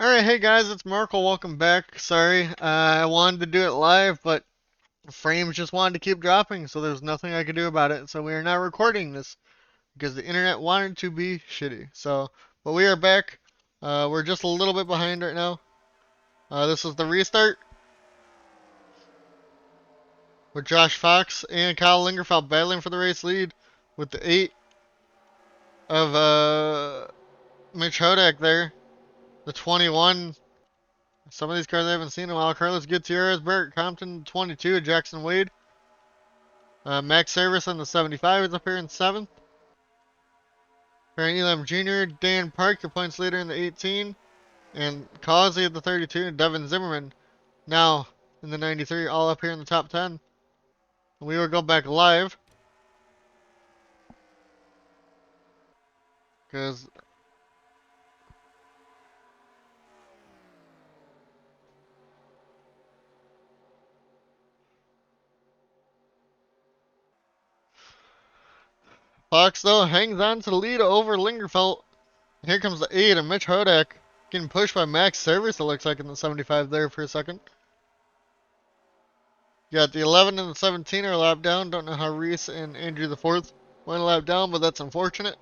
Alright, hey guys, it's Markle. Welcome back. Sorry, I wanted to do it live, but frames just wanted to keep dropping, so there's nothing I could do about it. So we are not recording this because the internet wanted to be shitty. But we are back. We're just a little bit behind right now. This is the restart with Josh Fox and Kyle Lingerfeld battling for the race lead with the 8 of Mitch Hodak there. The 21. Some of these cars I haven't seen in a while. Carlos Gutierrez, Barrett Compton, 22, Jackson Wade. Max Service on the 75 is up here in 7th. Barry Elam Jr., Dan Park, the points leader in the 18. And Causey at the 32, and Devin Zimmerman now in the 93, all up here in the top 10. And we will go back live. Because Fox, though, hangs on to the lead over Lingerfeld. Here comes the 8 of Mitch Hodak. Getting pushed by Max Service, it looks like, in the 75 there for a second. You got the 11 and the 17 are a lap down. Don't know how Reese and Andrew the 4th went a lap down, but that's unfortunate.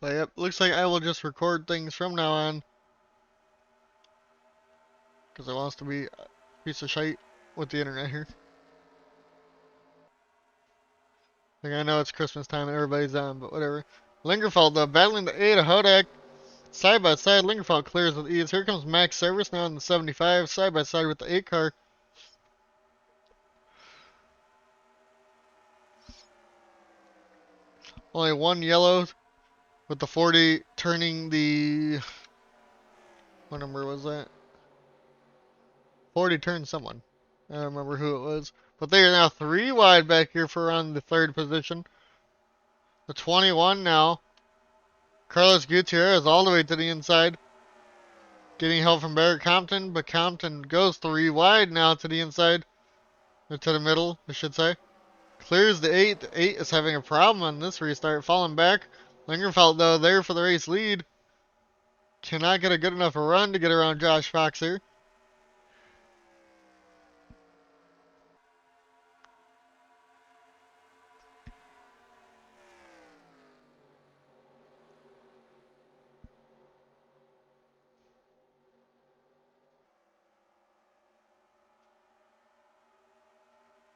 But yep, looks like I will just record things from now on. Because it wants to be a piece of shite with the internet here. Like, I know it's Christmas time and everybody's on, but whatever. Lingerfeld, though, battling the 8 of Hodak. Side by side, Lingerfeld clears with ease. Here comes Max Service now in the 75, side by side with the 8 car. Only one yellow with the 40 turning the... What number was that? 40 turned someone. I don't remember who it was. But they are now 3 wide back here for around the 3rd position. The 21 now. Carlos Gutierrez all the way to the inside. Getting help from Barrett Compton, but Compton goes 3 wide now to the inside. Or to the middle, I should say. Clears the 8. The 8 is having a problem on this restart, falling back. Lingerfeld, though, there for the race lead. Cannot get a good enough run to get around Josh Fox here.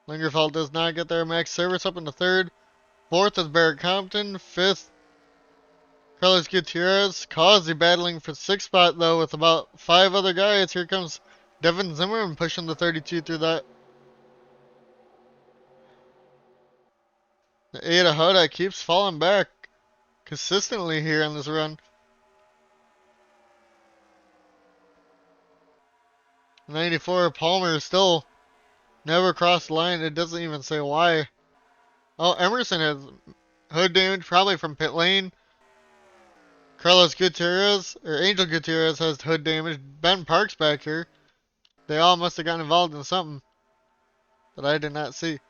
Lingerfeld does not get there. Max Service up in the 3rd. 4th is Barrett Compton. 5th, Carlos Gutierrez. Causey battling for 6th spot, though, with about 5 other guys. Here comes Devin Zimmerman pushing the 32 through that. The 8 of Hodak keeps falling back consistently here on this run. 94 Palmer still never crossed the line. It doesn't even say why. Oh, Emerson has hood damage, probably from pit lane. Carlos Gutierrez, or Angel Gutierrez, has hood damage. Ben Park's back here. They all must have gotten involved in something that I did not see.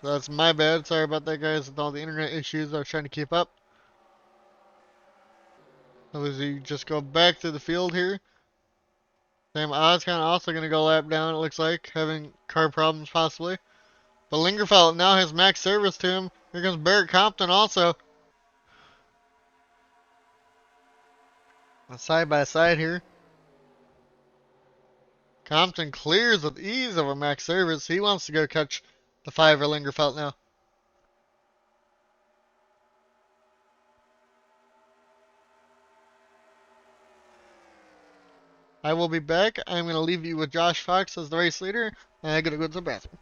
So that's my bad. Sorry about that, guys, with all the internet issues I was trying to keep up. Obviously, just go back to the field here. Sam Oscon also going to go lap down, it looks like, having car problems possibly. But Lingerfeld now has Max Service to him. Here comes Barrett Compton also. Side by side here. Compton clears with ease over Max Service. He wants to go catch the 5 for Lingerfeld now. I will be back. I'm going to leave you with Josh Fox as the race leader, and I'm going to go to the bathroom.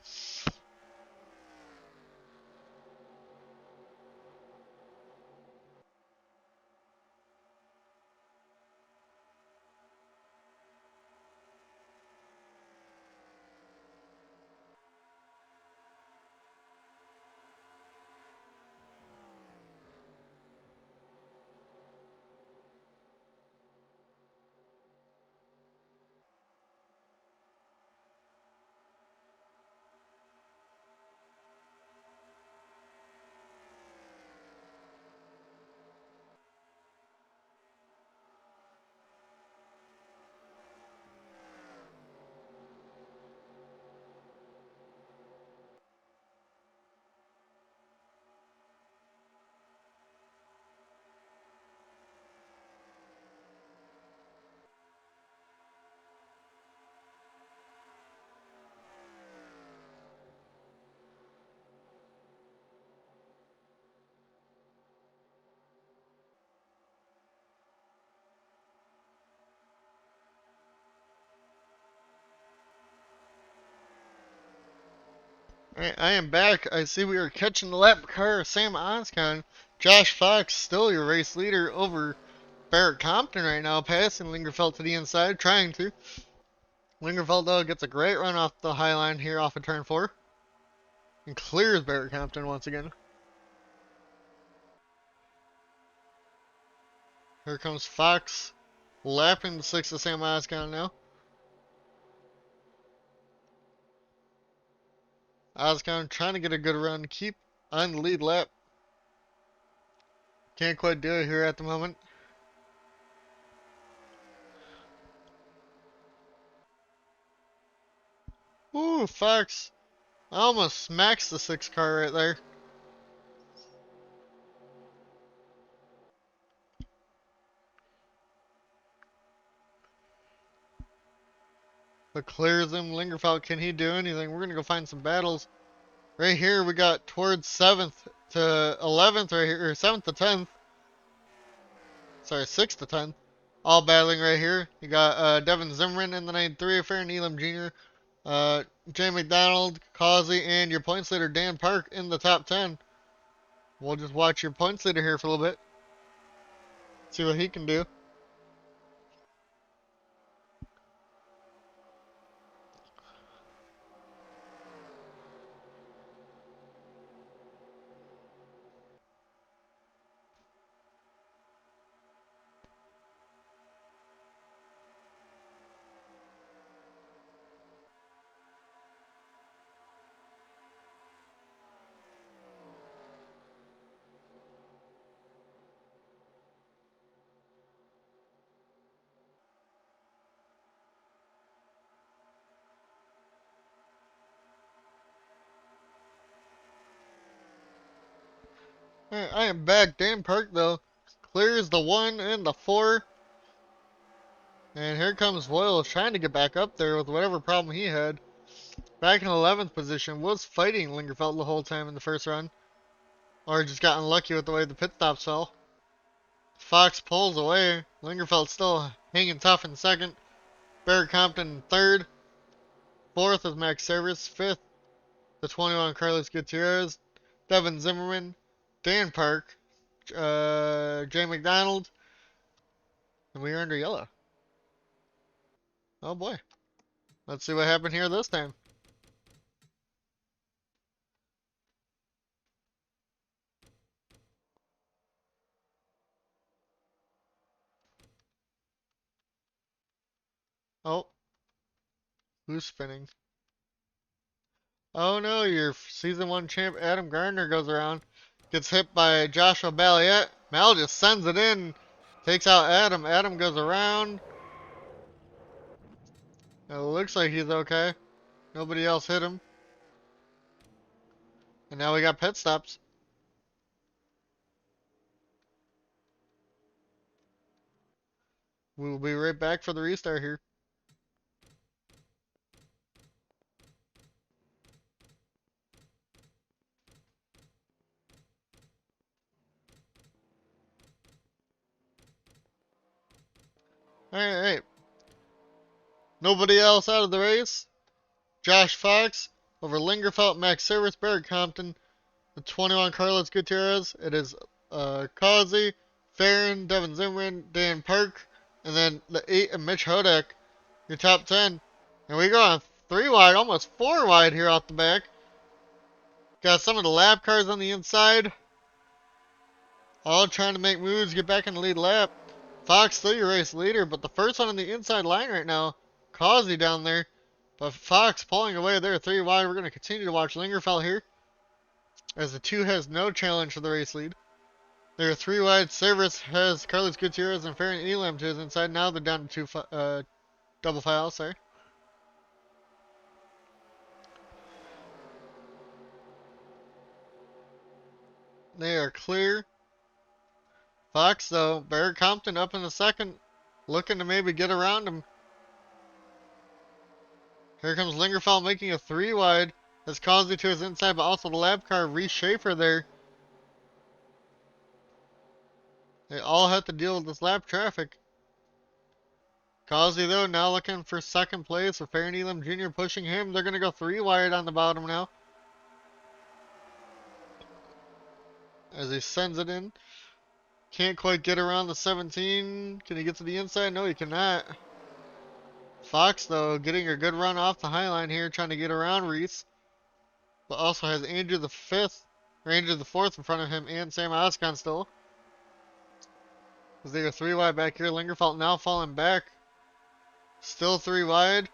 I am back. I see we are catching the lap car. Sam Oscon. Josh Fox, still your race leader over Barrett Compton right now, passing Lingerfeld to the inside, trying to. Lingerfeld, though, gets a great run off the high line here off of turn 4 and clears Barrett Compton once again. Here comes Fox, lapping the 6 of Sam Oscon now. Oscon trying to get a good run, keep on the lead lap. Can't quite do it here at the moment. Ooh, Fox almost smacks the 6 car right there. But clears him. Lingerfeld, can he do anything? We're going to go find some battles. Right here, we got towards 7th to 11th right here, or 7th to 10th. Sorry, 6th to 10th. All battling right here. You got Devin Zimmerman in the 9-3, Farron Elam Jr., Jay McDonald, Causey, and your points leader, Dan Park, in the top 10. We'll just watch your points leader here for a little bit. See what he can do. Alright, I am back. Dan Park, though, clears the 1 and the 4. And here comes Voyle trying to get back up there with whatever problem he had. Back in 11th position, was fighting Lingerfeld the whole time in the first run. Or just got unlucky with the way the pit stops fell. Fox pulls away. Lingerfeld still hanging tough in second. Barrett Compton in third. Fourth is Max Service. Fifth, the 21 Carlos Gutierrez. Devin Zimmerman. Dan Park. Jay McDonald. And we are under yellow. Oh boy. Let's see what happened here this time. Oh. Who's spinning? Oh no, your season 1 champ Adam Gardner goes around. Gets hit by Joshua Balliet. Mal just sends it in. Takes out Adam. Adam goes around. It looks like he's okay. Nobody else hit him. And now we got pit stops. We will be right back for the restart here. Alright. Nobody else out of the race. Josh Fox over Lingerfeld, Max Service, Barrett Compton, the 21 Carlos Gutierrez. It is Causey, Farron, Devin Zimmerman, Dan Park, and then the 8 of Mitch Hodak, your top 10. And we go on 3 wide, almost 4 wide here off the back. Got some of the lap cars on the inside. All trying to make moves, get back in the lead lap. Fox still your race leader, but the first one on the inside line right now, Causey down there. But Fox pulling away there, 3 wide. We're going to continue to watch Lingerfeld here, as the 2 has no challenge for the race lead. There are 3 wide. Service has Carlos Gutierrez and Farron Elam to his inside. Now they're down to 2 double file, sorry. They are clear. Fox, though, Barrett Compton up in the second, looking to maybe get around him. Here comes Lingerfeld making a 3 wide. Has Causey to his inside, but also the lab car, Reese Schaefer there. They all have to deal with this lap traffic. Causey, though, now looking for second place with Farron Elam Jr. pushing him. They're going to go 3 wide on the bottom now. as he sends it in. Can't quite get around the 17. Can he get to the inside? No, he cannot. Fox, though, getting a good run off the high line here, trying to get around Reese. But also has Andrew the 5th, or Andrew the 4th in front of him, and Sam Oscon still. As they go 3 wide back here. Lingerfeld now falling back. Still 3 wide.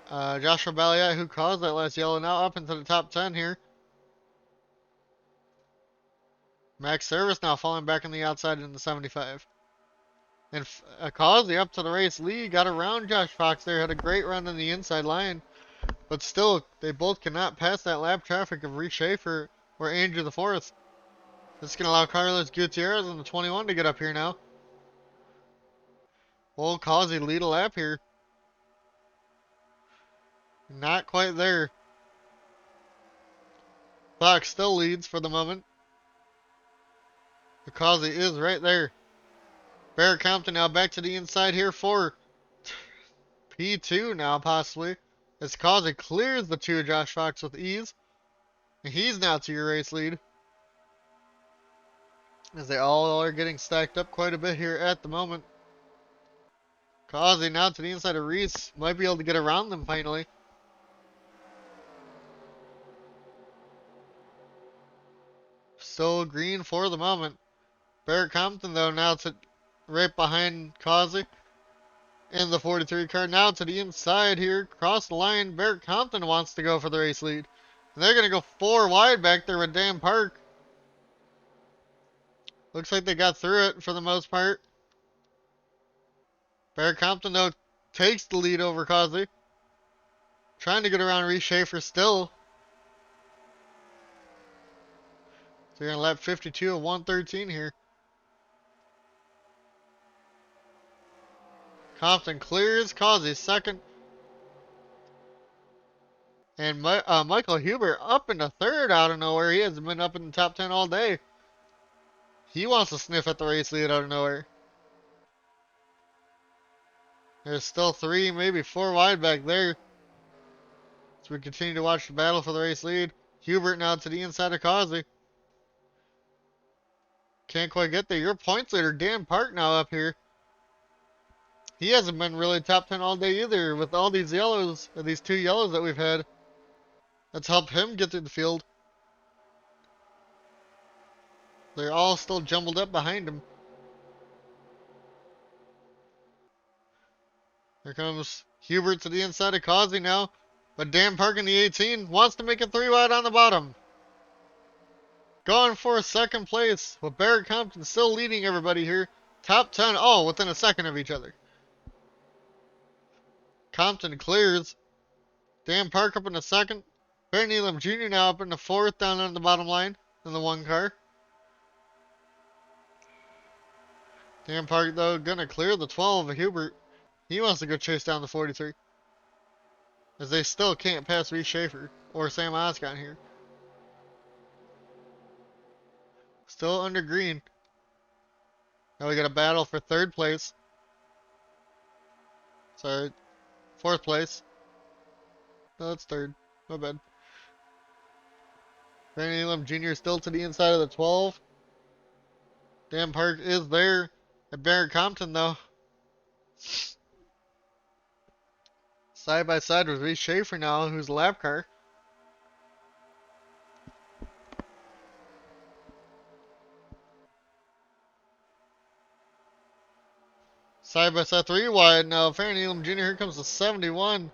Joshua Balliet, who caused that last yellow, now up into the top 10 here. Max Service now falling back on the outside in the 75. And Causey up to the race lead, got around Josh Fox there, had a great run on the inside line. But still, they both cannot pass that lap traffic of Reese Schaefer or Andrew the 4th. This is going to allow Carlos Gutierrez in the 21 to get up here now. Will Causey lead a lap here? Not quite there. Fox still leads for the moment. Causey is right there. Barrett Compton now back to the inside here for P2 now possibly. As Causey clears the 2 of Josh Fox with ease. And he's now to your race lead. As they all are getting stacked up quite a bit here at the moment. Causey now to the inside of Reese. Might be able to get around them finally. Still green for the moment. Barrett Compton though now to right behind Causey. In the 43 car now to the inside here. Cross the line. Barrett Compton wants to go for the race lead. And they're going to go 4 wide back there with Dan Park. Looks like they got through it for the most part. Barrett Compton, though, takes the lead over Causey. Trying to get around Reese Schaefer still. So you're on lap 52 of 113 here. Compton clears Causey second. And Michael Hubert up in the 3rd out of nowhere. He hasn't been up in the top 10 all day. He wants to sniff at the race lead out of nowhere. There's still 3, maybe 4 wide back there. So we continue to watch the battle for the race lead. Hubert now to the inside of Causey. Can't quite get there. Your points leader, Dan Park, now up here. He hasn't been really top 10 all day either with all these yellows, or these 2 yellows that we've had. That's helped him get through the field. They're all still jumbled up behind him. Here comes Hubert to the inside of Causey now. But Dan Park in the 18 wants to make it 3 wide on the bottom. Going for 2nd place with Barrett Compton still leading everybody here. Top 10 all within a second of each other. Compton clears. Dan Park up in the 2nd. Barry Needham Jr. now up in the 4th down on the bottom line in the 1 car. Dan Park, though, gonna clear the 12 of Hubert. He wants to go chase down the 43. As they still can't pass Reese Schaefer or Sam Oscon here. Still under green. Now we got a battle for 3rd place. Sorry, 4th place. No, that's 3rd. My bad. Brandon Elam Jr. still to the inside of the 12. Dan Park is there. At Barrett Compton, though. Side by side with Reese Schaefer now, who's a lap car. Side by side, 3 wide now. Farron Elam Jr. Here comes the 71.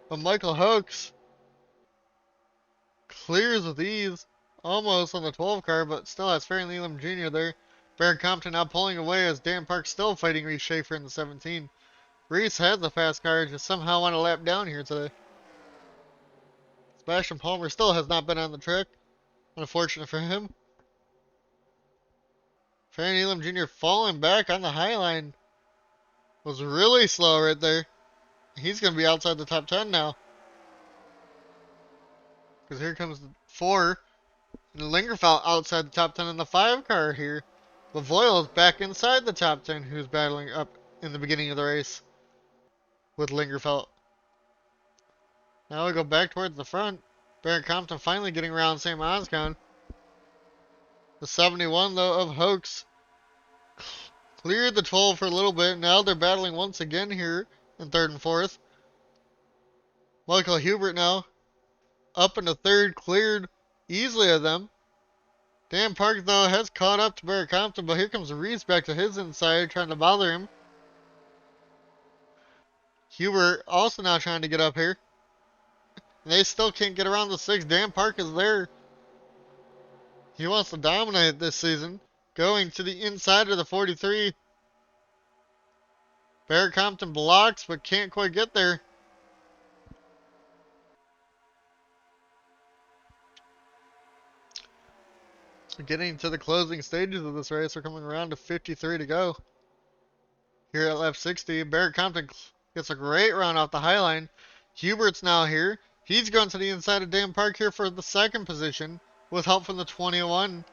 But Michael Hoeks clears with ease. Almost on the 12 car, but still has Farron Elam Jr. there. Barrett Compton now pulling away as Dan Park still fighting Reese Schaefer in the 17. Reese has the fast car, just somehow want to lap down here today. Sebastian Palmer still has not been on the track. Unfortunate for him. Farron Elam Jr. falling back on the high line. Was really slow right there. He's going to be outside the top 10 now. Because here comes the 4. And Lingerfeld outside the top 10 in the 5 car here. Lavoie is back inside the top 10, who's battling up in the beginning of the race with Lingerfeld. Now we go back towards the front. Barrett Compton finally getting around Sam Oscon. The 71 though of Hoax cleared the 12 for a little bit. Now they're battling once again here in third and fourth. Michael Hubert now up into third, cleared easily of them. Dan Park though has caught up to Barrett Compton, but here comes Reese back to his inside trying to bother him. Hubert also now trying to get up here. And they still can't get around the 6. Dan Park is there. He wants to dominate this season. Going to the inside of the 43. Barrett Compton blocks, but can't quite get there. Getting to the closing stages of this race. We're coming around to 53 to go. Here at lap 60, Barrett Compton gets a great run off the high line. Hubert's now here. He's going to the inside of Dan Park here for the second position with help from the 21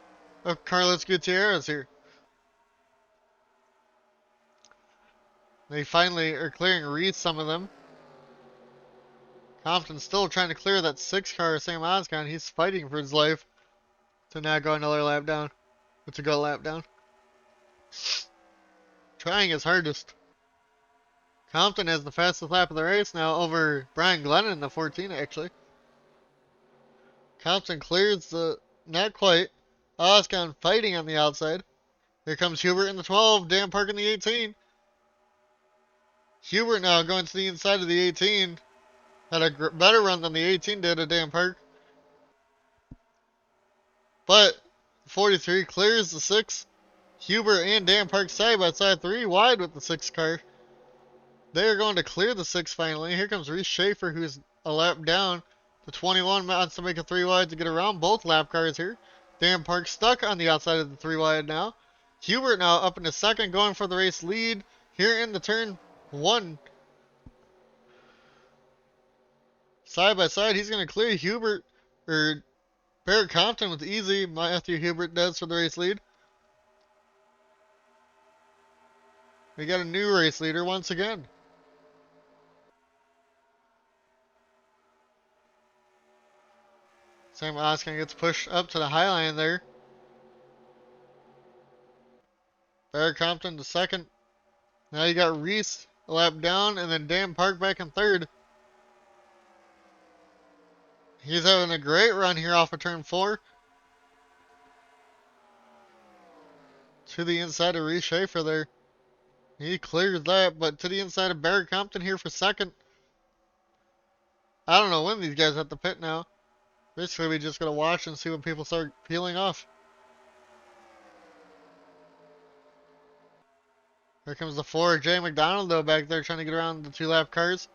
of Carlos Gutierrez here. They finally are clearing Reese, some of them. Compton's still trying to clear that 6 car, Sam Oscon. He's fighting for his life to not go another lap down. To go lap down. Trying his hardest. Compton has the fastest lap of the race now over Brian Glennon in the 14 actually. Compton clears the, not quite. Oscon fighting on the outside. Here comes Hubert in the 12, Dan Park in the 18. Hubert now going to the inside of the 18. Had a better run than the 18 did at Dan Park. But 43 clears the 6. Hubert and Dan Park side by side, 3 wide with the 6 car. They are going to clear the 6 finally. Here comes Reese Schaefer, who's a lap down. The 21 wants to make a 3 wide to get around both lap cars here. Dan Park stuck on the outside of the 3 wide now. Hubert now up in the second, going for the race lead here in the turn 1. Side by side, he's going to clear Hubert, or Barrett Compton with easy. Matthew Hubert does for the race lead. We got a new race leader once again. Sam Oskin gets pushed up to the high line there. Barrett Compton to second. Now you got Reese a lap down, and then Dan Park back in third. He's having a great run here off of turn 4. To the inside of Reese Schaefer there. He clears that, but to the inside of Barrett Compton here for second. I don't know when these guys have to pit now. Basically, we just gotta watch and see when people start peeling off. Here comes the 4, Jay McDonald though back there trying to get around the 2 lap cars.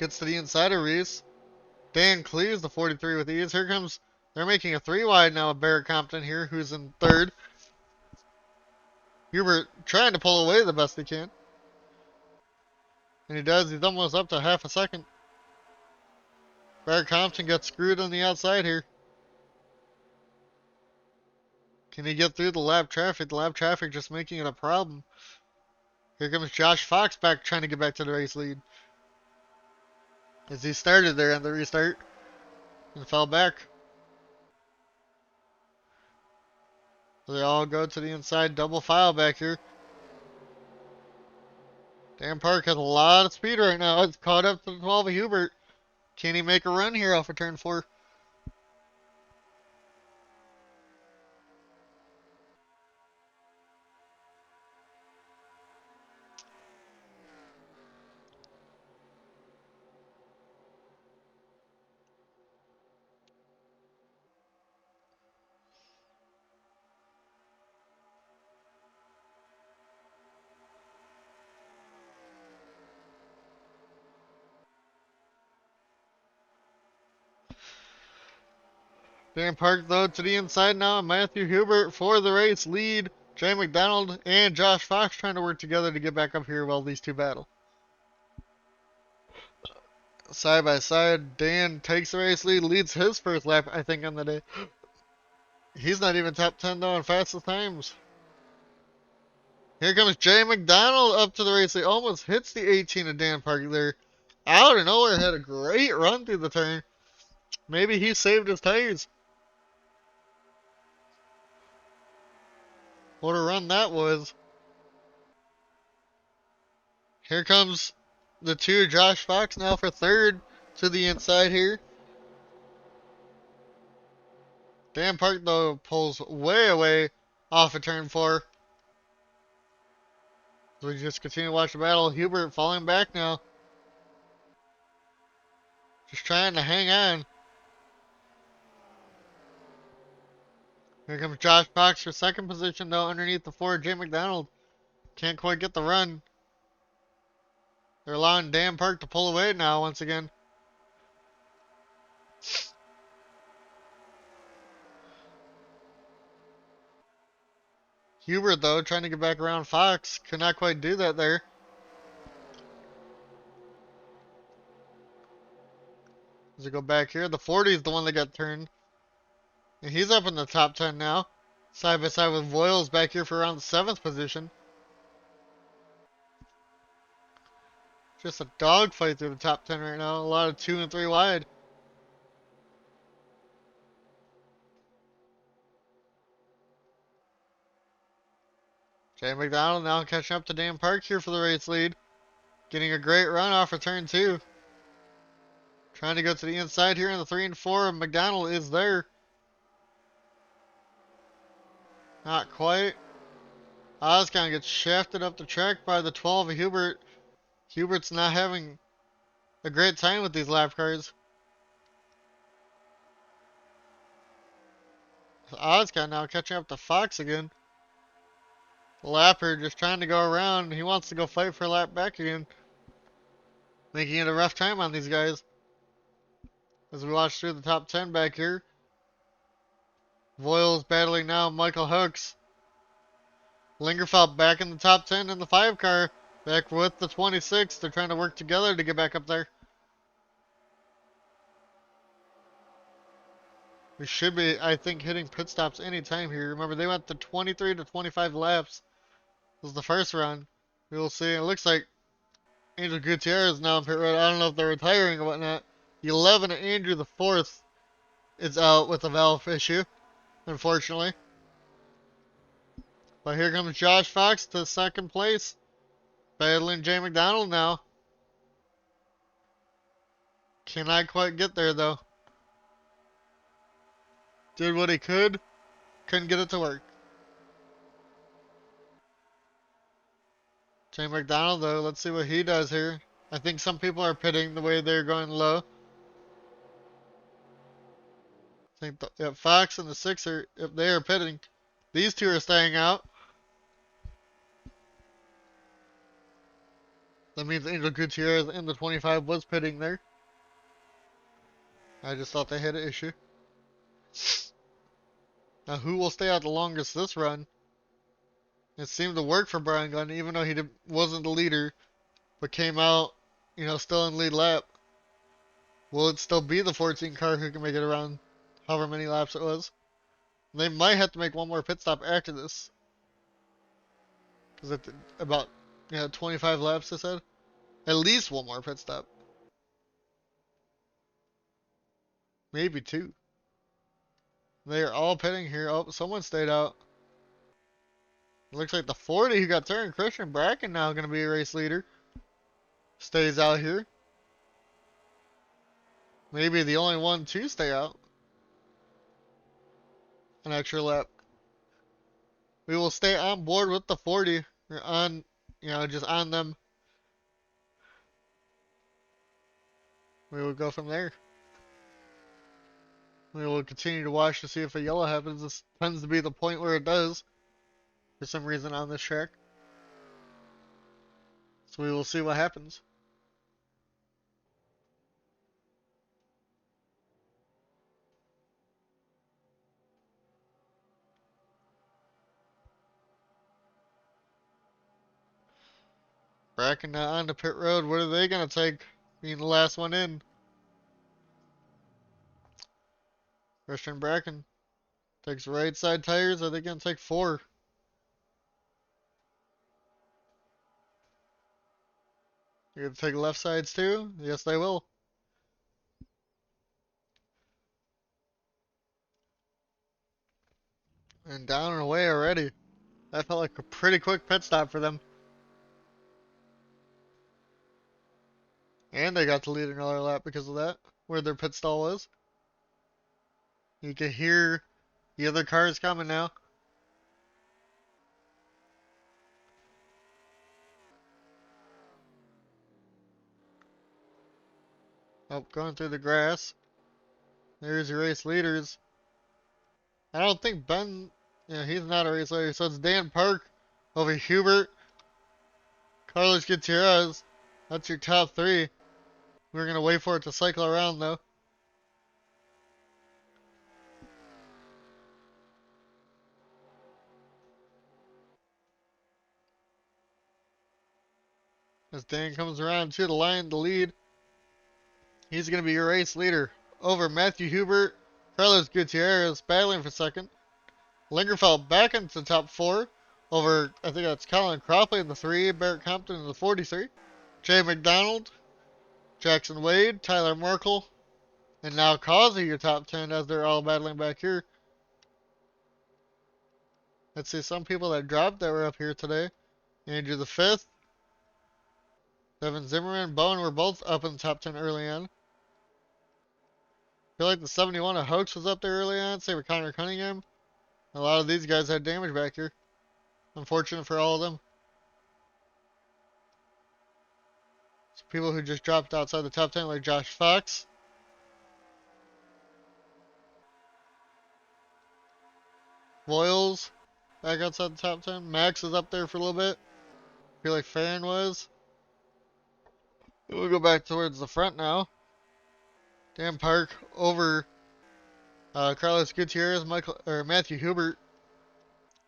Gets to the inside of Reese. Dan clears the 43 with ease. Here comes, they're making a 3 wide now with Barrett Compton here, who's in third. Hubert trying to pull away the best he can. And he does, he's almost up to half a second. Barrett Compton got screwed on the outside here. Can he get through the lap traffic? The lap traffic just making it a problem. Here comes Josh Fox back trying to get back to the race lead. As he started there on the restart and fell back. They all go to the inside, double file back here. Dan Park has a lot of speed right now. It's caught up to the 12 of Hubert. Can he make a run here off of turn 4? Dan Park though to the inside now. Matthew Hubert for the race lead. Jay McDonald and Josh Fox trying to work together to get back up here while these two battle. Side by side, Dan takes the race lead, leads his first lap, I think, on the day. He's not even top 10 though in fastest times. Here comes Jay McDonald up to the race lead. Almost hits the 18 of Dan Park there. Out of nowhere, had a great run through the turn. Maybe he saved his tires. What a run that was. Here comes the two, Josh Fox now for third to the inside here. Dan Park, though, pulls way away off of turn 4. So we just continue to watch the battle. Hubert falling back now. Just trying to hang on. Here comes Josh Fox for second position, though, underneath the 4, Jay McDonald. Can't quite get the run. They're allowing Dan Park to pull away now once again. Hubert, though, trying to get back around Fox. Could not quite do that there. As we go back here, the 40 is the one that got turned. And he's up in the top 10 now. Side by side with Voiles back here for around the 7th position. Just a dogfight through the top 10 right now. A lot of 2 and 3 wide. Jay McDonald now catching up to Dan Park here for the race lead. Getting a great run off of turn 2. Trying to go to the inside here in the 3 and 4. McDonald is there. Not quite. Oscon gets shafted up the track by the 12 of Hubert. Hubert's not having a great time with these lap cars. Oscon now catching up to Fox again. Lapper just trying to go around. He wants to go fight for a lap back again. Making it a rough time on these guys. As we watch through the top 10 back here. Voiles battling now Michael Hooks. Lingerfeld back in the top 10 in the 5 car. Back with the 26. They're trying to work together to get back up there. We should be, I think, hitting pit stops anytime here. Remember, they went to 23 to 25 laps. This was the first run. We will see. It looks like Angel Gutierrez is now in pit road. I don't know if they're retiring or whatnot. The 11 of Andrew the 4th is out with a valve issue, unfortunately. But here comes Josh Fox to second place. Battling Jay McDonald now. Cannot quite get there, though. Did what he could. Couldn't get it to work. Jay McDonald, though, let's see what he does here. I think some people are pitting the way they're going low. I think Fox and the 6 are, if they are pitting. These two are staying out. That means Angel Gutierrez in the 25 was pitting there. I just thought they had an issue. Now, who will stay out the longest this run? It seemed to work for Brian Gunn, even though wasn't the leader, but came out, still in lead lap. Will it still be the 14 car who can make it around however many laps it was? They might have to make one more pit stop after this. Because it's about 25 laps, they said. At least one more pit stop. Maybe 2. They are all pitting here. Oh, someone stayed out. Looks like the 40 who got turned, Christian Bracken, now going to be a race leader. Stays out here. Maybe the only one to stay out. An extra lap. We will stay on board with the 40. Or on, just on them. We will go from there. We will continue to watch to see if a yellow happens. This tends to be the point where it does. For some reason on this track. So we will see what happens. Bracken now onto pit road. What are they going to take? Being the last one in. Christian Bracken takes right side tires. Are they going to take 4? You're going to take left sides too? Yes, they will. And down and away already. That felt like a pretty quick pit stop for them. And they got to lead another lap because of that, where their pit stall was. You can hear the other cars coming now. Oh, going through the grass. There's your race leaders. I don't think Ben, yeah, he's not a race leader, so it's Dan Park over Hubert, Carlos Gutierrez. That's your top three. We're going to wait for it to cycle around, though. As Dan comes around to the line to lead, he's going to be your race leader over Matthew Hubert, Carlos Gutierrez battling for second. Lingerfeld back into the top four over, I think that's Colin Cropley in the 3, Barrett Compton in the 43, Jay McDonald, Jackson Wade, Tyler Merkel, and now Causey your top 10 as they're all battling back here. Let's see some people that dropped that were up here today. Andrew the 5th, Devin Zimmerman, Bowen were both up in the top 10 early on. I feel like the 71 of Hoax was up there early on, same with Connor Cunningham. A lot of these guys had damage back here. Unfortunate for all of them. Some people who just dropped outside the top 10 like Josh Fox. Voiles back outside the top 10. Max is up there for a little bit. I feel like Farron was. We'll go back towards the front now. Dan Park over Carlos Gutierrez, Matthew Hubert.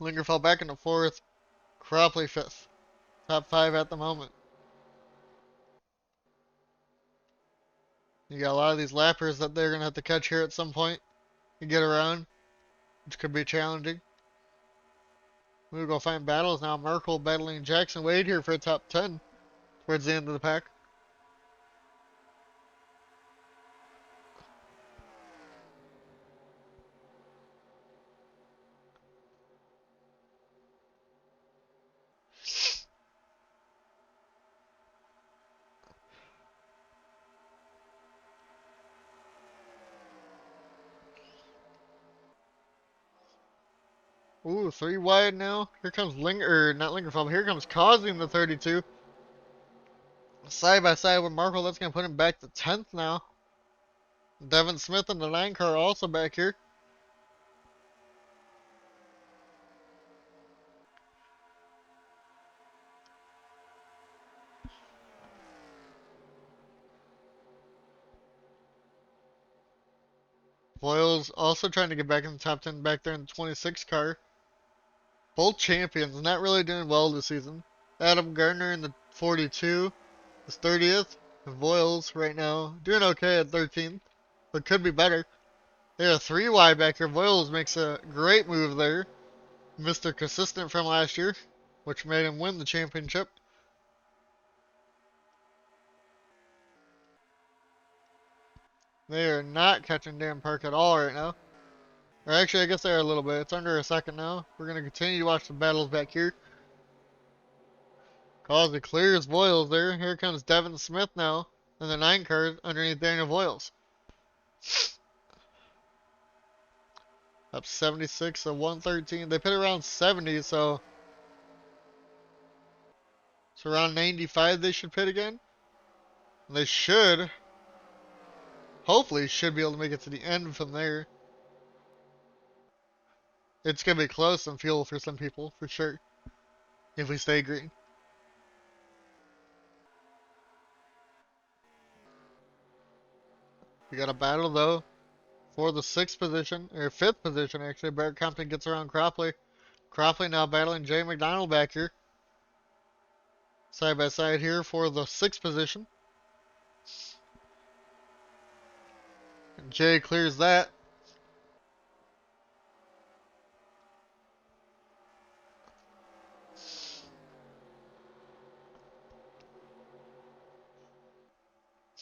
Lingerfeld back into fourth. Cropley fifth. Top five at the moment. You got a lot of these lappers that they're going to have to catch here at some point to get around, which could be challenging. We'll go find battles now. Merkel battling Jackson Wade here for a top 10 towards the end of the pack. Ooh, 3 wide now. Here comes not Lingerfeld, but here comes Causing the 32. Side by side with Merkel, that's going to put him back to 10th now. Devin Smith in the 9 car also back here. Voiles also trying to get back in the top 10 back there in the 26 car. Both champions, not really doing well this season. Adam Gardner in the 42 is 30th. And Voiles right now doing okay at 13th, but could be better. They are 3 wide back here. Voiles makes a great move there. Mr. Consistent from last year, which made him win the championship. They are not catching Dan Park at all right now. Or actually, I guess they are a little bit. It's under a second now. We're going to continue to watch the battles back here. Causey clears Voiles there. Here comes Devin Smith now in the 9 car underneath Daniel Voiles. Up 76 to 113. They pit around 70, so it's around 95 they should pit again. And they should, hopefully, should be able to make it to the end from there. It's going to be close on fuel for some people, for sure, if we stay green. We got a battle, though, for the 6th position, or 5th position, actually. Barrett Compton gets around Cropley. Cropley now battling Jay McDonald back here. Side by side here for the 6th position. And Jay clears that.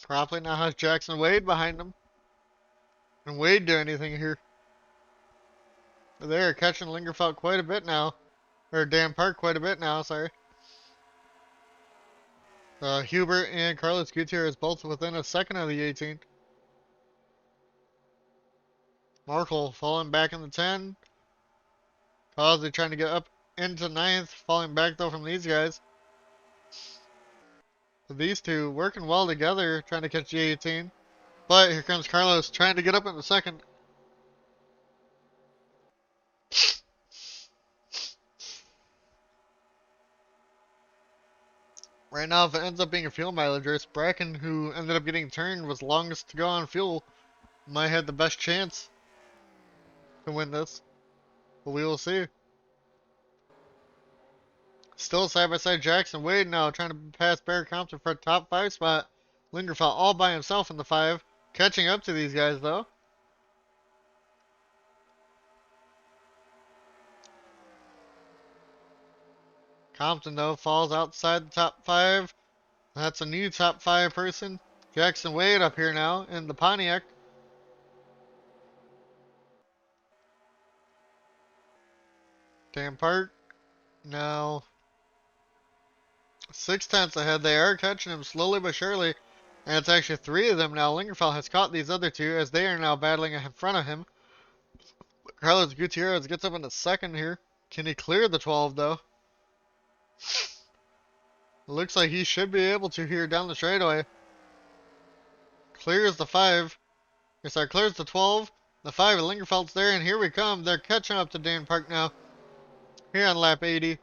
Cropley now has Jackson Wade behind him. Can Wade do anything here? They're catching Lingerfeld quite a bit now. or Dan Park quite a bit now, sorry. Hubert and Carlos Gutierrez both within a second of the 18. Markle falling back in the 10. Causey trying to get up into 9th, falling back though from these guys. So these two working well together, trying to catch the 18. But here comes Carlos trying to get up in the second. Right now, if it ends up being a fuel mileage race, Bracken, who ended up getting turned, was longest to go on fuel, might have the best chance to win this. But we will see. Still side by side Jackson Wade now trying to pass Barrett Compton for a top 5 spot. Lingerfeld all by himself in the 5. Catching up to these guys though. Compton though falls outside the top 5. That's a new top 5 person. Jackson Wade up here now in the Pontiac. Dan Park now 6 tenths ahead. They are catching him slowly but surely. And it's actually 3 of them now. Lingerfeld has caught these other 2 as they are now battling in front of him. Carlos Gutierrez gets up in the second here. Can he clear the 12 though? Looks like he should be able to here down the straightaway. Clears the 5. Sorry, clears the 12. The 5 of Lingerfeld's there, and here we come. They're catching up to Dan Park now. Here on lap 80.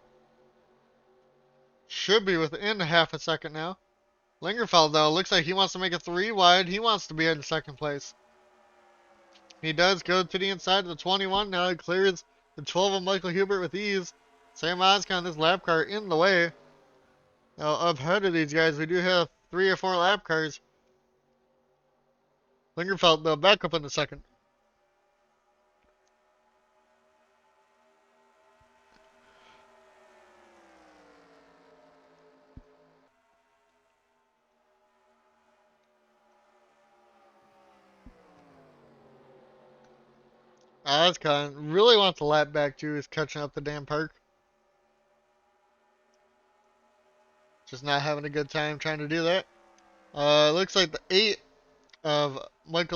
Should be within half a second now. Lingerfeld, though, looks like he wants to make it 3 wide. He wants to be in second place. He does go to the inside of the 21. Now he clears the 12 of Michael Hubert with ease. Sam Oscon, this lap car in the way. Now, up ahead of these guys, we do have 3 or 4 lap cars. Lingerfeld, though, back up in the second. Oscon really wants a lap back, too. He's catching up to Dan Park. Just not having a good time trying to do that. Looks like the 8 of Mike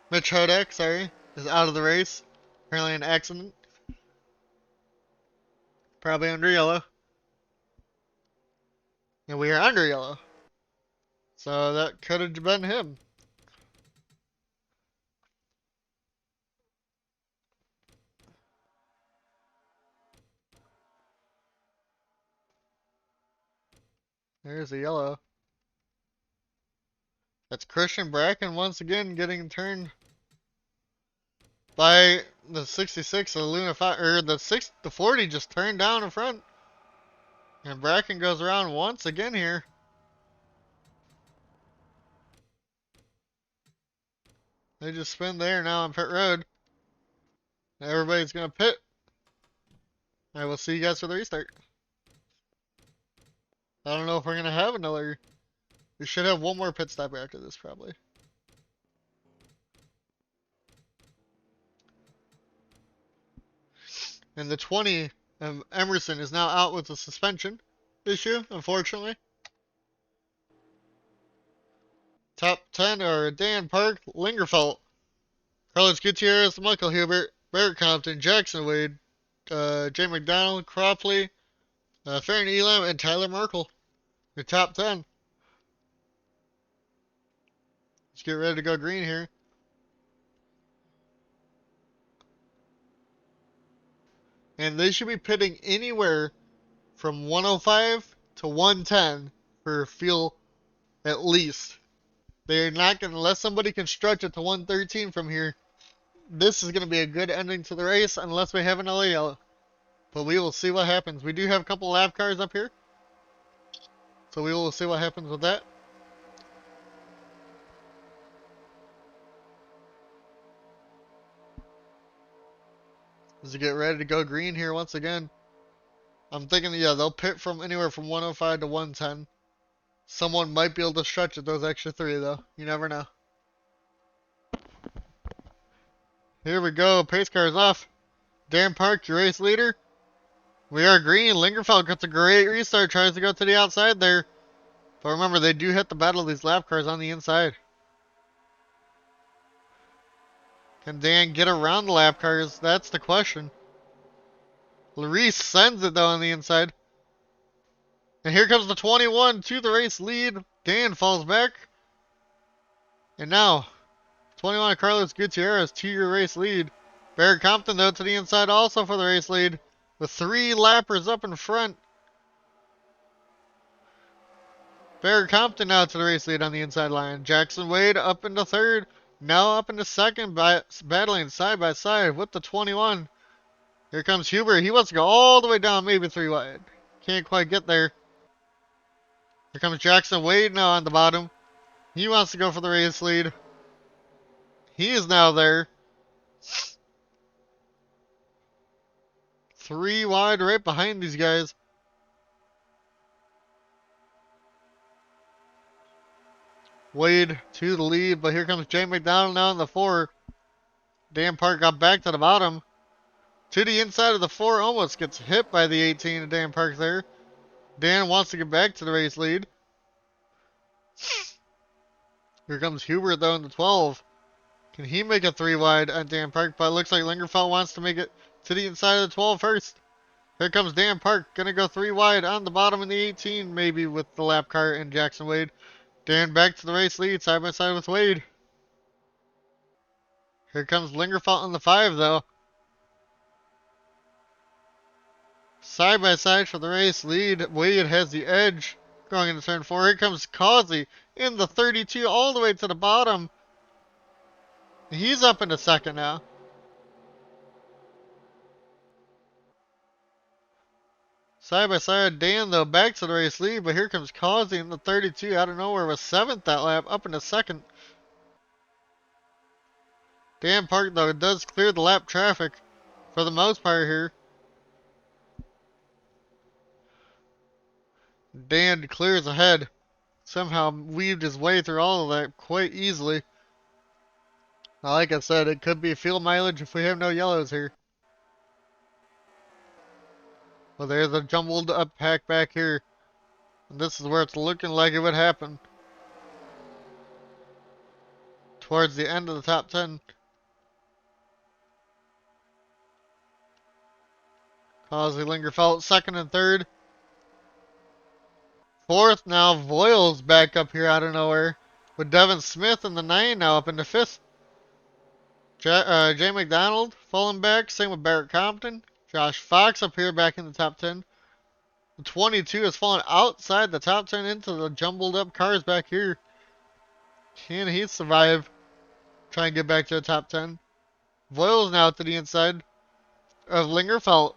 Mitch Hodak, is out of the race. Apparently an accident. Probably under yellow. And we are under yellow. So that could have been him. There's the yellow. That's Christian Bracken once again getting turned by the 66 of the Luna 5, or the 40 just turned down in front. And Bracken goes around once again here. They just spin there now on pit road. Everybody's going to pit. I will see you guys for the restart. I don't know if we're going to have another. We should have one more pit stop after this, probably. And the 20 of Emerson is now out with a suspension issue, unfortunately. Top 10 are Dan Park, Lingerfeld, Carlos Gutierrez, Michael Hubert, Barrett Compton, Jackson Wade, Jay McDonald, Cropley, Farron Elam, and Tyler Merkel. Your top 10. Let's get ready to go green here. And they should be pitting anywhere from 105 to 110 for fuel at least. They're not going to, unless somebody can stretch it to 113 from here, this is going to be a good ending to the race unless we have another yellow. But we will see what happens. We do have a couple lap cars up here. So we will see what happens with that. As we get ready to go green here once again. I'm thinking, yeah, they'll pit from anywhere from 105 to 110. Someone might be able to stretch it those extra 3, though. You never know. Here we go. Pace car is off. Dan Park, your race leader. We are green. Lingerfeld gets a great restart. Tries to go to the outside there. But remember, they do hit the battle of these lap cars on the inside. Can Dan get around the lap cars? That's the question. Larice sends it though on the inside. And here comes the 21 to the race lead. Dan falls back. And now, 21 Carlos Gutierrez to your race lead. Barrett Compton though to the inside also for the race lead. With 3 lappers up in front. Barrett Compton now to the race lead on the inside line. Jackson Wade up into third. Now up into second, battling side by side with the 21. Here comes Huber. He wants to go all the way down, maybe 3 wide. Can't quite get there. Here comes Jackson Wade now on the bottom. He wants to go for the race lead. He is now there. 3 wide right behind these guys. Wade to the lead, but here comes Jay McDonald now in the 4. Dan Park got back to the bottom. To the inside of the 4, almost gets hit by the 18 of Dan Park there. Dan wants to get back to the race lead. Here comes Hubert though in the 12. Can he make a 3 wide on Dan Park? But it looks like Lingerfeld wants to make it to the inside of the 12 first. Here comes Dan Park. Gonna go 3 wide on the bottom in the 18, maybe with the lap car and Jackson Wade. Dan back to the race lead, side by side with Wade. Here comes Lingerfeld in the 5 though. Side by side for the race lead. Wade has the edge going into turn 4. Here comes Causey in the 32 all the way to the bottom. He's up into second now. Side by side, Dan though back to the race lead, but here comes Causey in the 32 out of nowhere with 7th that lap, up into second. Dan Park though does clear the lap traffic for the most part here. Dan clears ahead. Somehow weaved his way through all of that quite easily. Now, like I said, it could be field mileage if we have no yellows here. Well, there's a jumbled up pack back here. And this is where it's looking like it would happen. Towards the end of the top 10. Causey Lingerfeld second and third. Fourth now, Voiles back up here out of nowhere. With Devin Smith in the 9 now up into 5th. Jay McDonald falling back. Same with Barrett Compton. Josh Fox up here back in the top 10. The 22 has fallen outside the top 10 into the jumbled up cars back here. Can he survive? Try and get back to the top 10. Voiles now to the inside of Lingerfeld.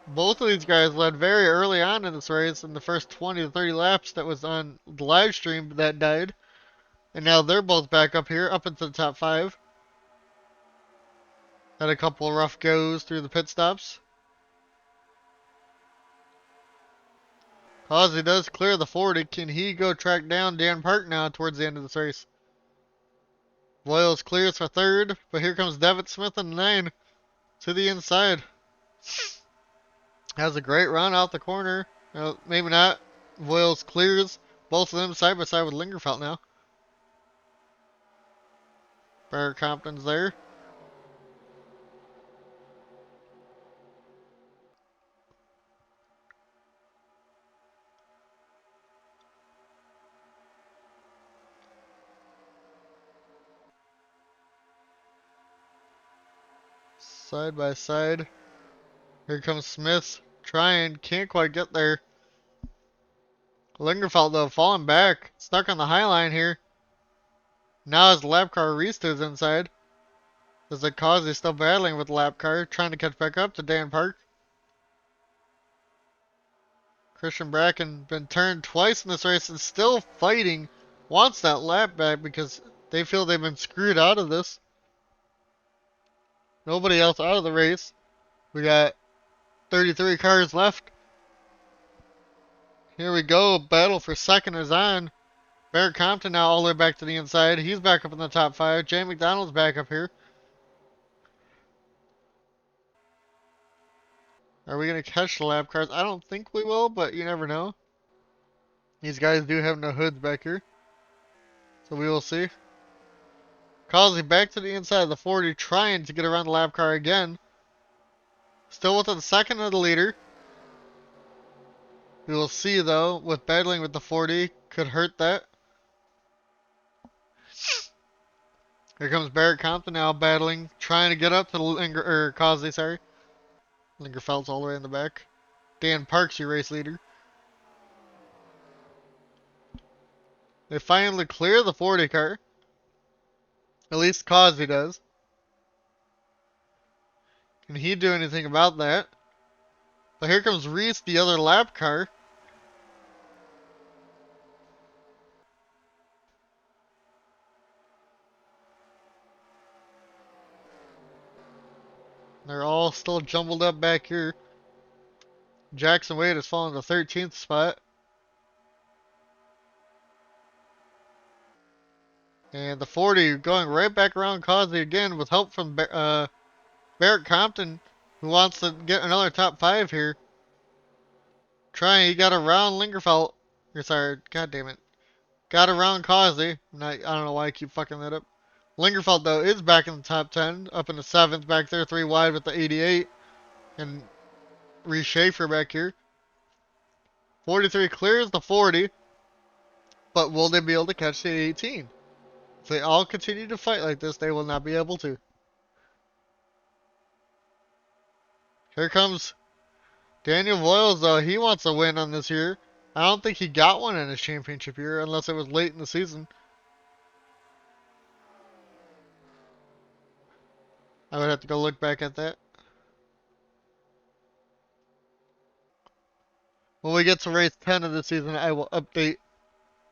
Both of these guys led very early on in this race in the first 20 to 30 laps that was on the live stream that died. And now they're both back up here, up into the top 5. Had a couple of rough goes through the pit stops. Causey does clear the 40. Can he go track down Dan Park now towards the end of this race? Voiles clears for third, but here comes Devitt Smith in the 9 to the inside. Has a great run out the corner. Maybe not. Voiles clears both of them side by side with Lingerfeld now. Barrett Compton's there. Side by side. Here comes Smith. Trying. Can't quite get there. Lingerfeld though falling back. Stuck on the high line here. Now as the lap car restarts inside. There's a Causey still battling with the lap car. Trying to catch back up to Dan Park. Christian Bracken been turned twice in this race and still fighting. Wants that lap back because they feel they've been screwed out of this. Nobody else out of the race. We got 33 cars left. Here we go. Battle for second is on. Barrett Compton now all the way back to the inside. He's back up in the top 5. Jay McDonald's back up here. Are we going to catch the lap cars? I don't think we will, but you never know. These guys do have no hoods back here. So we will see. Causey back to the inside of the 40, trying to get around the lap car again. Still within second of the leader. We will see though, with battling with the 40, could hurt that. Here comes Barrett Compton now battling, trying to get up to Causey, sorry. Lingerfeld's all the way in the back. Dan Parks, your race leader. They finally clear the 40 car. At least Causey does. Can he do anything about that? But here comes Reese, the other lap car. They're all still jumbled up back here. Jackson Wade has fallen to 13th spot. And the 40 going right back around Causey again with help from Barrett Compton, who wants to get another top 5 here. Trying, he got around Lingerfeld. Or sorry, god damn it. Got around Causey. I don't know why I keep fucking that up. Lingerfeld, though, is back in the top 10. Up in the 7th, back there, 3 wide with the 88. And Reese Schaefer back here. 43 clears the 40. But will they be able to catch the 18? If they all continue to fight like this, they will not be able to. Here comes Daniel Voiles, though. He wants a win on this year. I don't think he got one in his championship year, unless it was late in the season. I would have to go look back at that. When we get to race 10 of the season, I will update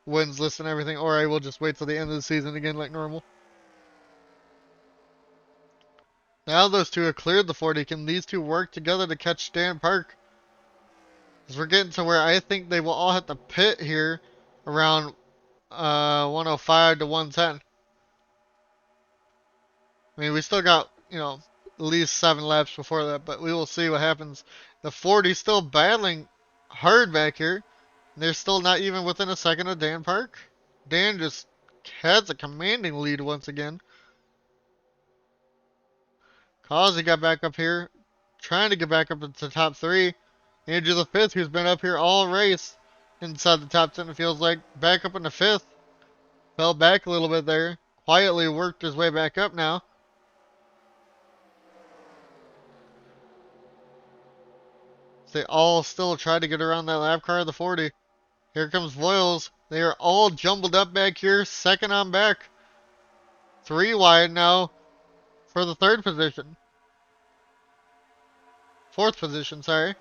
wins list and everything, or I will just wait till the end of the season again like normal. Now those two have cleared the 40. Can these two work together to catch Dan Park? Because we're getting to where I think they will all have to pit here around 105 to 110. I mean, we still got, at least 7 laps before that, but we will see what happens. The 40 still battling hard back here. They're still not even within a second of Dan Park. Dan just has a commanding lead once again. Causey got back up here, trying to get back up into the top 3. Andrew the 5th, who's been up here all race, inside the top 10, it feels like, back up in the 5th. Fell back a little bit there. Quietly worked his way back up now. They all still try to get around that lap car of the 40. Here comes Voiles. They are all jumbled up back here, second on back. 3 wide now for the 3rd position. 4th position, sorry.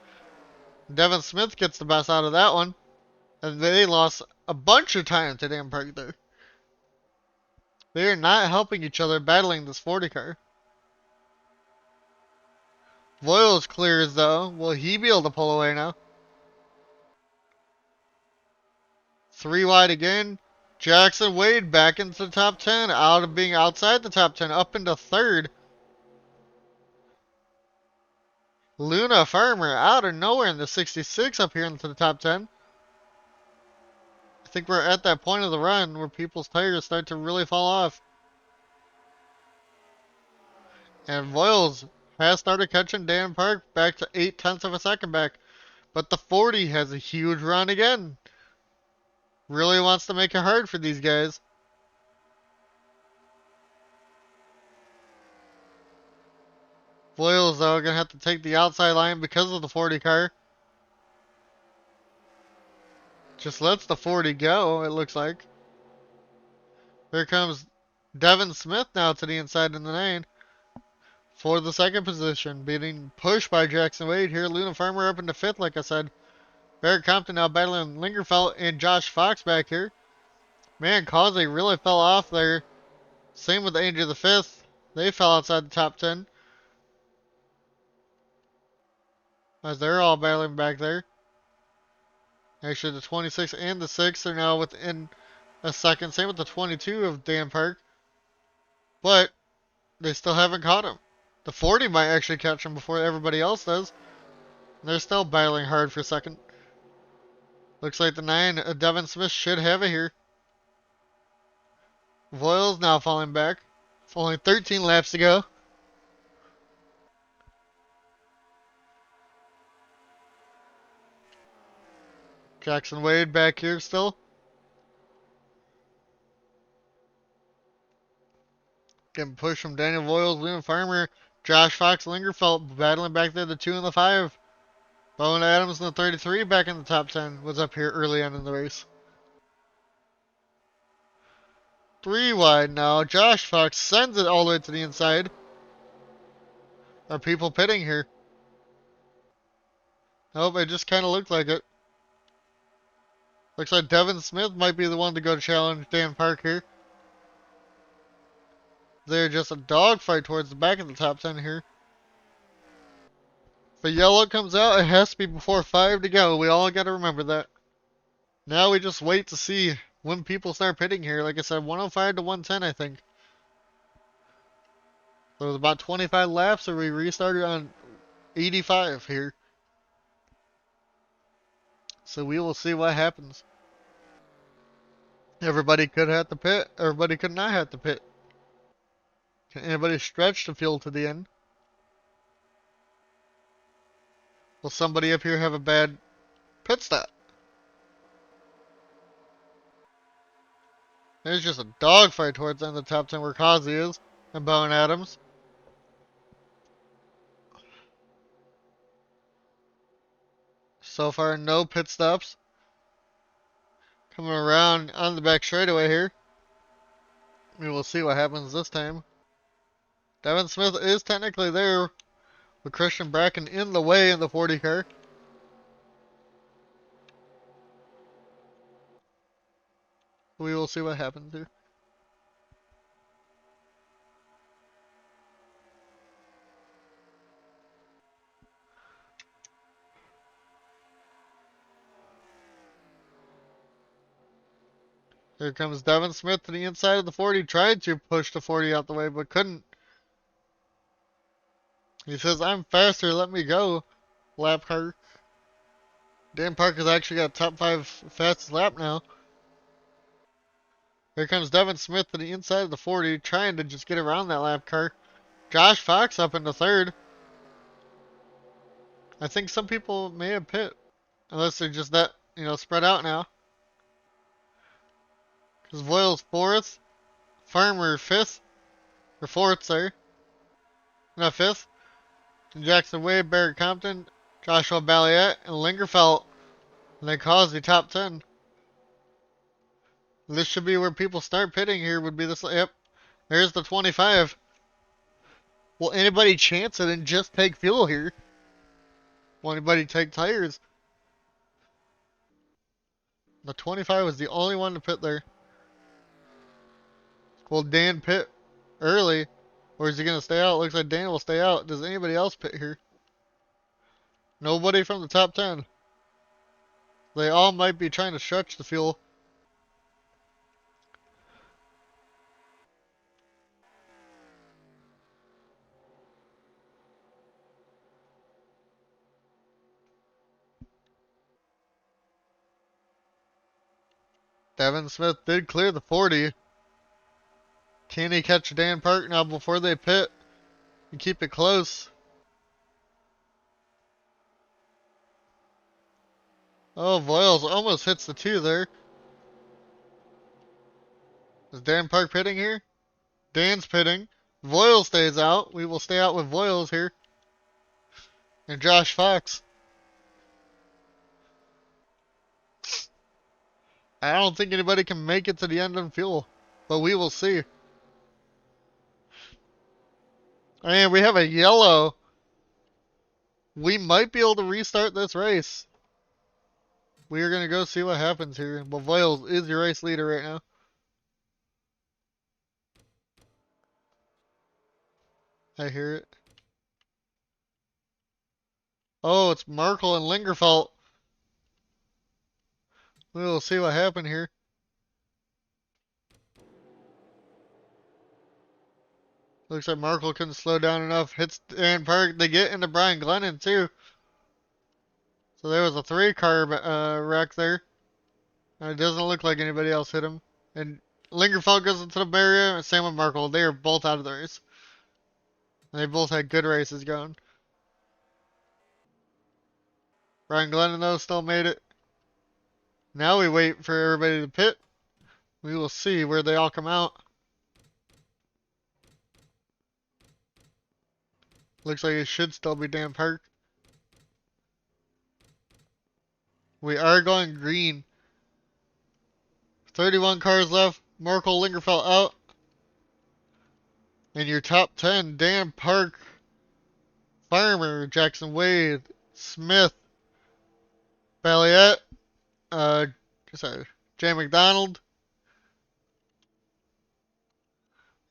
Devin Smith gets the best out of that one. And they lost a bunch of time to Dan Park there. They are not helping each other battling this 40 car. Voiles clears though. Will he be able to pull away now? 3 wide again. Jackson Wade back into the top 10. Out of being outside the top 10. Up into 3rd. Luna Farmer out of nowhere in the 66 up here into the top 10. I think we're at that point of the run where people's tires start to really fall off. And Voiles has started catching Dan Park back to 0.8 of a second back. But the 40 has a huge run again. Really wants to make it hard for these guys. Voiles, though, going to have to take the outside line because of the 40 car. Just lets the 40 go, it looks like. Here comes Devin Smith now to the inside in the 9. For the 2nd position, being pushed by Jackson Wade here. Luna Farmer up into 5th, like I said. Barrett Compton now battling Lingerfeld and Josh Fox back here. Man, Causey really fell off there. Same with Andrew the 5th. They fell outside the top 10. As they're all battling back there. Actually, the 26 and the 6 are now within a second. Same with the 22 of Dan Park. But they still haven't caught him. The 40 might actually catch him before everybody else does. They're still battling hard for second. Looks like the 9, Devin Smith should have it here. Voiles now falling back. Only 13 laps to go. Jackson Wade back here still. Getting pushed from Daniel Voiles, Liam Farmer, Josh Fox, Lingerfelt battling back there, the 2 and the 5. Bowen Adams in the 33 back in the top 10 was up here early on in the race. 3 wide now. Josh Fox sends it all the way to the inside. Are people pitting here? Nope, it just kind of looked like it. Looks like Devin Smith might be the one to go challenge Dan Park here. They're just a dogfight towards the back of the top 10 here. If a yellow comes out, it has to be before 5 to go. We all got to remember that. Now we just wait to see when people start pitting here. Like I said, 105 to 110, I think. So it was about 25 laps, so we restarted on 85 here. So we will see what happens. Everybody could have to pit. Everybody could not have to pit. Can anybody stretch the field to the end? Will somebody up here have a bad pit stop? There's just a dogfight towards the end of the top 10 where Kazi is and Bowen Adams. So far, no pit stops. Coming around on the back straightaway here. We will see what happens this time. Devin Smith is technically there with Christian Bracken in the way in the 40 car. We will see what happens here. Here comes Devin Smith to the inside of the 40. Tried to push the 40 out the way, but couldn't. He says, I'm faster, let me go. Lap car. Dan Park has actually got top 5 fastest lap now. Here comes Devin Smith to the inside of the 40, trying to just get around that lap car. Josh Fox up in the 3rd. I think some people may have pit. Unless they're just that, spread out now. Because Voiles 4th. Farmer 5th. Or 4th, sorry. Not 5th. Jackson Wade, Barrett Compton, Joshua Balliet, and Lingerfelt. And they cause the top 10. This should be where people start pitting here, would be this. Yep. There's the 25. Will anybody chance it and just take fuel here? Will anybody take tires? The 25 was the only one to pit there. Will Dan pit early? Or is he going to stay out? Looks like Dan will stay out. Does anybody else pit here? Nobody from the top 10. They all might be trying to stretch the fuel. Devin Smith did clear the 40. Can he catch Dan Park now before they pit and keep it close? Oh, Voiles almost hits the 2 there. Is Dan Park pitting here? Dan's pitting. Voiles stays out. We will stay out with Voiles here. And Josh Fox. I don't think anybody can make it to the end on fuel. But we will see. And we have a yellow. We might be able to restart this race. We are going to go see what happens here. But Voiles is your race leader right now. I hear it. Oh, it's Merkel and Lingerfelt. We will see what happened here. Looks like Merkel couldn't slow down enough. Hits Dan Park. They get into Brian Glennon too. So there was a 3-car wreck there. And it doesn't look like anybody else hit him. And Lingerfeld goes into the barrier, and same with Merkel. They are both out of the race. And they both had good races going. Brian Glennon, though, still made it. Now we wait for everybody to pit. We will see where they all come out. Looks like it should still be Dan Park. We are going green. 31 cars left. Merkel, Lingerfeld out. And your top 10, Dan Park, Farmer, Jackson Wade, Smith, Balliet, uh, sorry, Jay McDonald.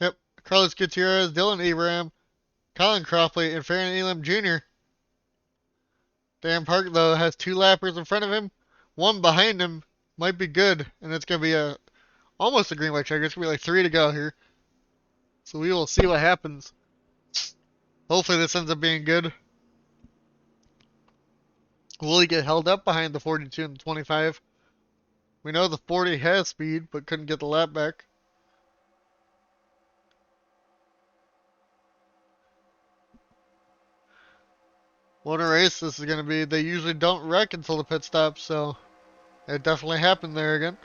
Yep. Carlos Gutierrez, Dylan Abraham, Colin Cropley, and Farron Elam Jr. Dan Park, though, has 2 lappers in front of him. One behind him might be good, and it's going to be almost a green white checker. It's going to be like 3 to go here. So we will see what happens. Hopefully this ends up being good. Will he get held up behind the 42 and the 25? We know the 40 has speed, but couldn't get the lap back. What a race this is going to be. They usually don't wreck until the pit stop, so it definitely happened there again.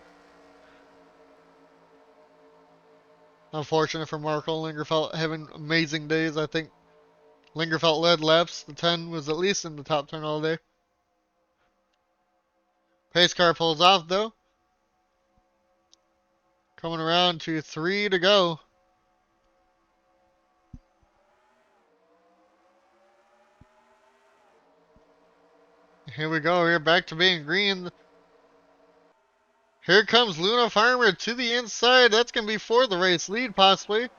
Unfortunate for Marco Lingerfeld having amazing days. I think Lingerfeld led laps. The 10 was at least in the top 10 all day. Pace car pulls off though. Coming around to 3 to go. Here we go. We're back to being green. Here comes Luna Farmer to the inside. That's going to be for the race lead, possibly.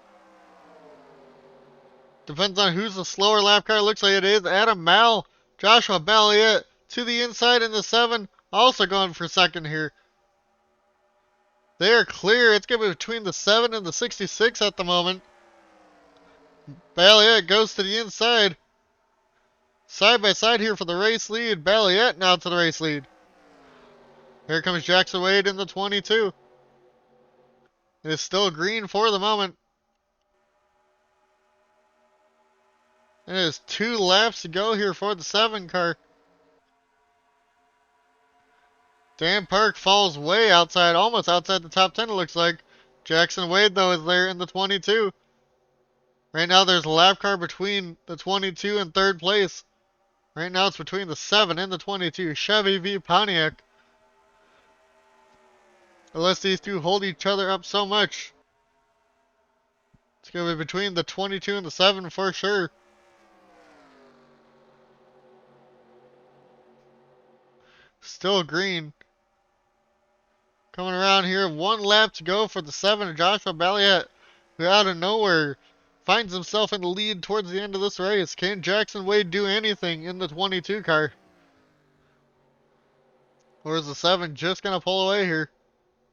Depends on who's the slower lap car. Looks like it is Adam Mal. Joshua Balliet to the inside in the 7. Also going for second here. They are clear. It's going to be between the 7 and the 66 at the moment. Balliet goes to the inside. Side by side here for the race lead. Balliet now to the race lead. Here comes Jackson Wade in the 22. It is still green for the moment. And it is 2 laps to go here for the 7 car. Dan Park falls way outside, almost outside the top 10 it looks like. Jackson Wade though is there in the 22. Right now there's a lap car between the 22 and 3rd place. Right now it's between the 7 and the 22. Chevy v Pontiac. Unless these two hold each other up so much. It's going to be between the 22 and the 7 for sure. Still green. Coming around here, 1 lap to go for the 7 Joshua Balliet, who out of nowhere finds himself in the lead towards the end of this race. Can Jackson Wade do anything in the 22 car? Or is the 7 just going to pull away here?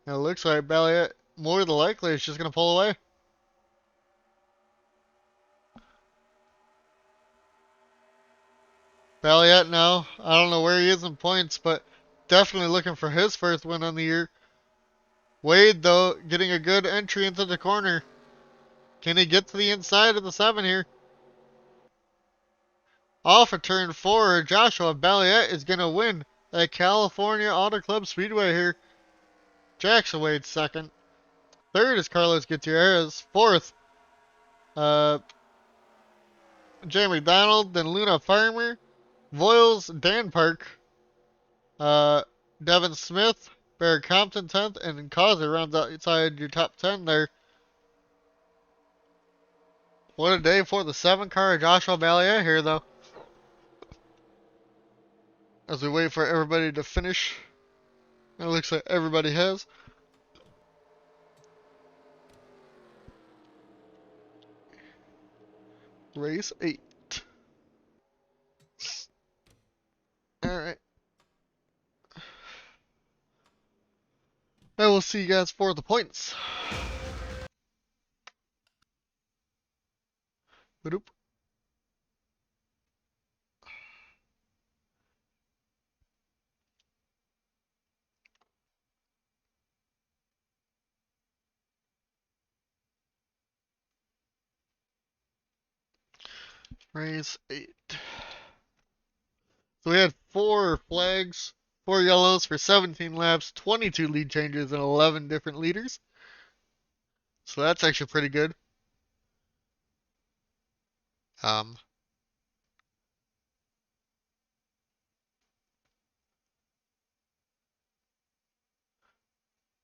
It looks like Balliet, more than likely, is just going to pull away. Balliet now, I don't know where he is in points, but definitely looking for his first win on the year. Wade, though, getting a good entry into the corner. Can he get to the inside of the 7 here? Off of turn 4, Joshua Balliet is going to win at California Auto Club Speedway here. Jackson Wade second. Third is Carlos Gutierrez. Fourth, Jay McDonald. Then Luna Farmer. Voiles, Dan Park. Devin Smith. Barrett Compton 10th. And Causer rounds outside your top 10 there. What a day for the 7 car Joshua Balliet here, though. As we wait for everybody to finish. It looks like everybody has. Race 8. Alright. I will see you guys for the points. Boop. Race 8. So we had 4 flags, 4 yellows for 17 laps, 22 lead changes, and 11 different leaders. So that's actually pretty good. Um,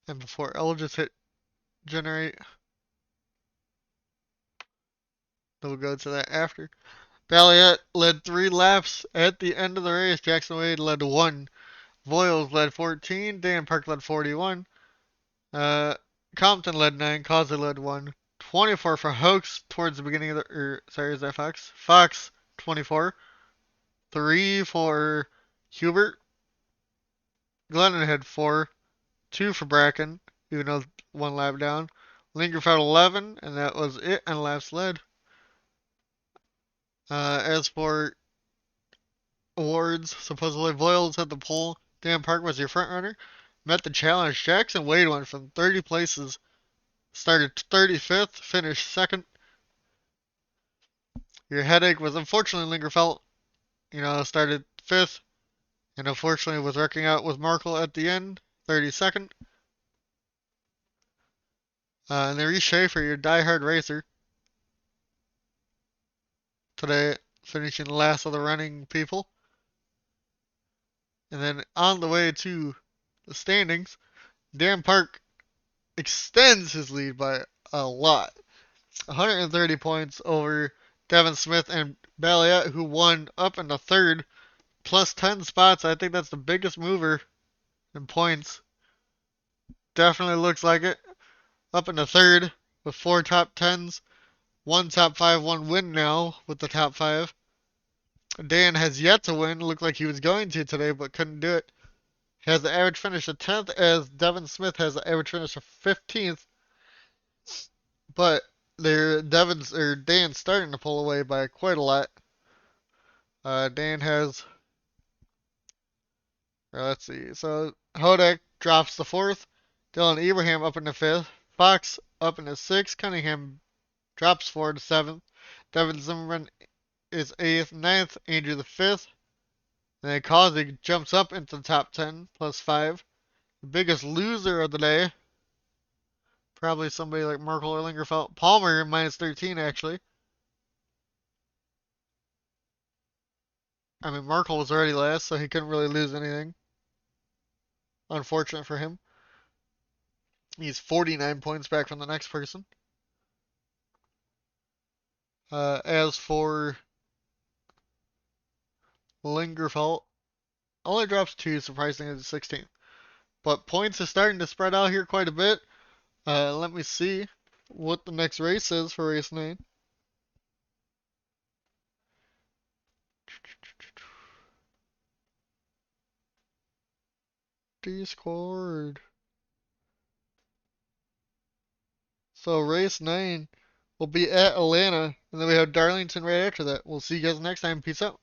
and before I'll just hit generate, then we'll go to that after. Balliet led 3 laps at the end of the race. Jackson Wade led 1. Voiles led 14. Dan Park led 41. Compton led 9. Causey led 1. 24 for Hoax towards the beginning of the. Sorry, is that Fox? Fox 24. 3 for Hubert. Glennon had 4. 2 for Bracken, even though 1 lap down. Lingerfeld 11, and that was it on laps led. As for awards, supposedly Voiles had the pole. Dan Park was your front runner. Met the challenge. Jackson Wade went from 30 places, started 35th, finished second. Your headache was unfortunately Lingerfeld, started 5th, and unfortunately was wrecking out with Markle at the end, 32nd. And then Reese Schaefer, your diehard racer, today finishing last of the running people. And then on the way to the standings, Dan Park extends his lead by a lot. 130 points over Devin Smith and Balliet, who won up in the third, plus 10 spots. I think that's the biggest mover in points. Definitely looks like it. Up in the third with 4 top 10s, 1 top 5, 1 win now with the top 5. Dan has yet to win. Looked like he was going to today, but couldn't do it. Has the average finish of 10th, as Devin Smith has the average finish of 15th. But Dan's starting to pull away by quite a lot. Dan has, let's see, so Hodak drops the 4th, Dylan Abraham up in the 5th, Fox up in the 6th, Cunningham drops 4 to 7th, Devin Zimmerman is 8th, 9th, Andrew the 5th, and then Causey jumps up into the top 10, plus 5. The biggest loser of the day, probably somebody like Merkel or Lingerfeld. Palmer minus 13 actually. I mean, Merkel was already last, so he couldn't really lose anything. Unfortunate for him. He's 49 points back from the next person. As for Lingerfeld, only drops 2, surprisingly, to 16th. But points are starting to spread out here quite a bit. Let me see what the next race is for race 9. Discord. So race 9 will be at Atlanta, and then we have Darlington right after that. We'll see you guys next time. Peace out.